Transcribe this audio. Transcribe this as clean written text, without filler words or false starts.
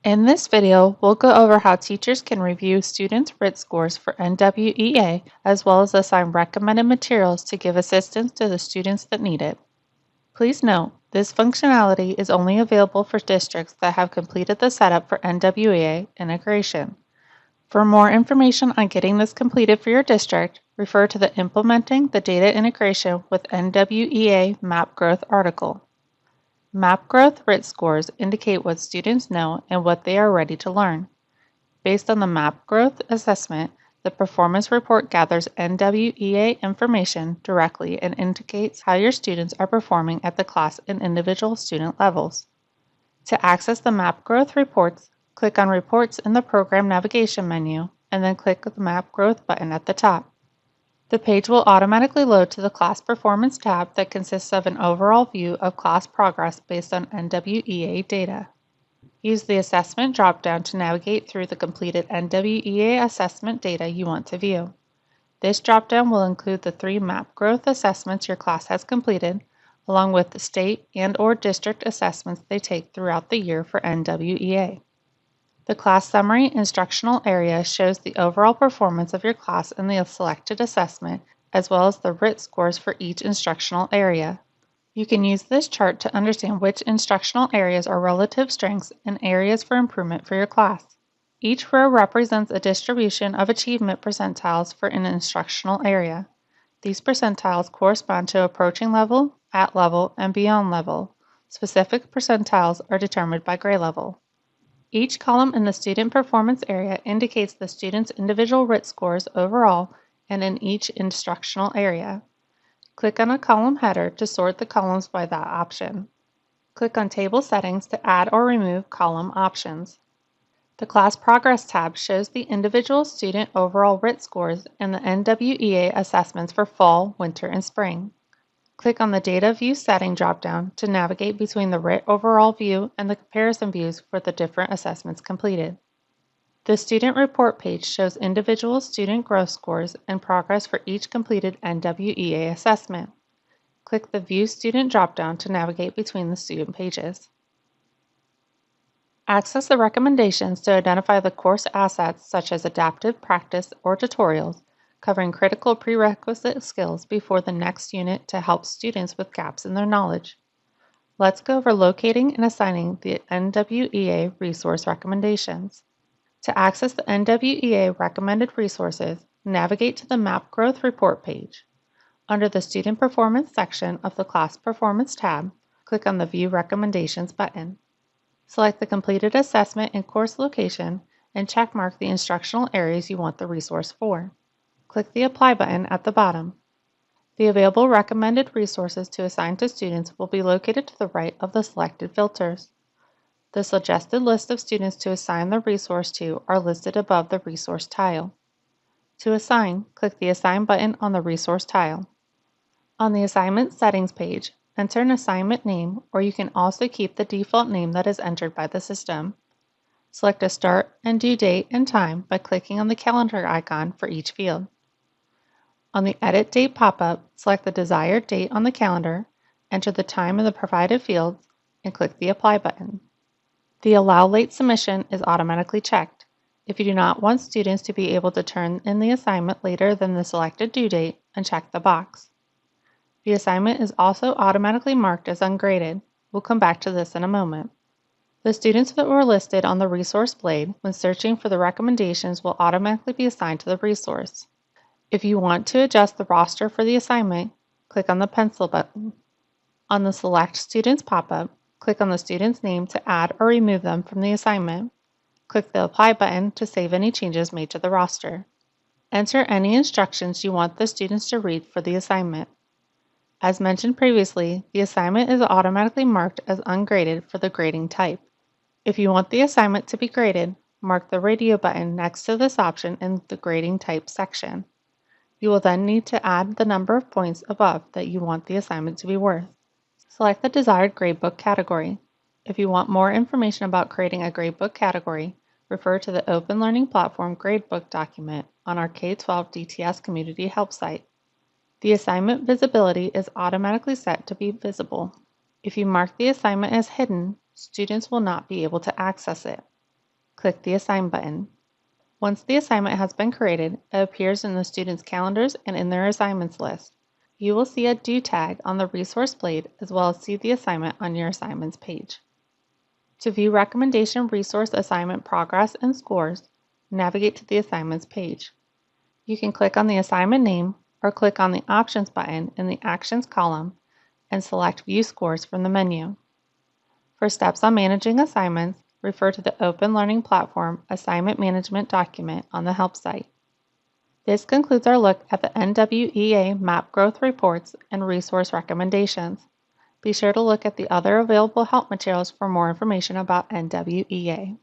In this video, we'll go over how teachers can review students' RIT scores for NWEA, as well as assign recommended materials to give assistance to the students that need it. Please note, this functionality is only available for districts that have completed the setup for NWEA integration. For more information on getting this completed for your district, refer to the Implementing the Data Integration with NWEA Map Growth article. Map Growth RIT scores indicate what students know and what they are ready to learn. Based on the Map Growth assessment, the performance report gathers NWEA information directly and indicates how your students are performing at the class and individual student levels. To access the Map Growth reports, click on Reports in the Program Navigation menu, and then click the Map Growth button at the top. The page will automatically load to the Class Performance tab that consists of an overall view of class progress based on NWEA data. Use the Assessment drop-down to navigate through the completed NWEA assessment data you want to view. This drop-down will include the 3 Map Growth assessments your class has completed, along with the state and/or district assessments they take throughout the year for NWEA. The Class Summary instructional area shows the overall performance of your class in the selected assessment, as well as the RIT scores for each instructional area. You can use this chart to understand which instructional areas are relative strengths and areas for improvement for your class. Each row represents a distribution of achievement percentiles for an instructional area. These percentiles correspond to approaching level, at level, and beyond level. Specific percentiles are determined by grade level. Each column in the student performance area indicates the student's individual RIT scores overall and in each instructional area. Click on a column header to sort the columns by that option. Click on Table Settings to add or remove column options. The Class Progress tab shows the individual student overall RIT scores and the NWEA assessments for fall, winter, and spring. Click on the Data View Setting dropdown to navigate between the RIT overall view and the comparison views for the different assessments completed. The Student Report page shows individual student growth scores and progress for each completed NWEA assessment. Click the View Student dropdown to navigate between the student pages. Access the recommendations to identify the course assets such as adaptive practice or tutorials, covering critical prerequisite skills before the next unit to help students with gaps in their knowledge. Let's go over locating and assigning the NWEA resource recommendations. To access the NWEA recommended resources, navigate to the Map Growth Report page. Under the Student Performance section of the Class Performance tab, click on the View Recommendations button. Select the completed assessment and course location and checkmark the instructional areas you want the resource for. Click the Apply button at the bottom. The available recommended resources to assign to students will be located to the right of the selected filters. The suggested list of students to assign the resource to are listed above the resource tile. To assign, click the Assign button on the resource tile. On the Assignment Settings page, enter an assignment name, or you can also keep the default name that is entered by the system. Select a start and due date and time by clicking on the calendar icon for each field. On the Edit Date pop-up, select the desired date on the calendar, enter the time in the provided fields, and click the Apply button. The Allow Late Submission is automatically checked. If you do not want students to be able to turn in the assignment later than the selected due date, uncheck the box. The assignment is also automatically marked as ungraded. We'll come back to this in a moment. The students that were listed on the resource blade when searching for the recommendations will automatically be assigned to the resource. If you want to adjust the roster for the assignment, click on the pencil button. On the Select Students pop-up, click on the student's name to add or remove them from the assignment. Click the Apply button to save any changes made to the roster. Enter any instructions you want the students to read for the assignment. As mentioned previously, the assignment is automatically marked as ungraded for the grading type. If you want the assignment to be graded, mark the radio button next to this option in the Grading Type section. You will then need to add the number of points above that you want the assignment to be worth. Select the desired gradebook category. If you want more information about creating a gradebook category, refer to the Open Learning Platform Gradebook document on our K-12 DTS Community Help site. The assignment visibility is automatically set to be visible. If you mark the assignment as hidden, students will not be able to access it. Click the Assign button. Once the assignment has been created, it appears in the students' calendars and in their assignments list. You will see a Due tag on the resource blade as well as see the assignment on your assignments page. To view recommendation resource assignment progress and scores, navigate to the assignments page. You can click on the assignment name or click on the Options button in the Actions column and select View Scores from the menu. For steps on managing assignments, refer to the Open Learning Platform Assignment Management document on the Help site. This concludes our look at the NWEA MAP Growth Reports and Resource Recommendations. Be sure to look at the other available help materials for more information about NWEA.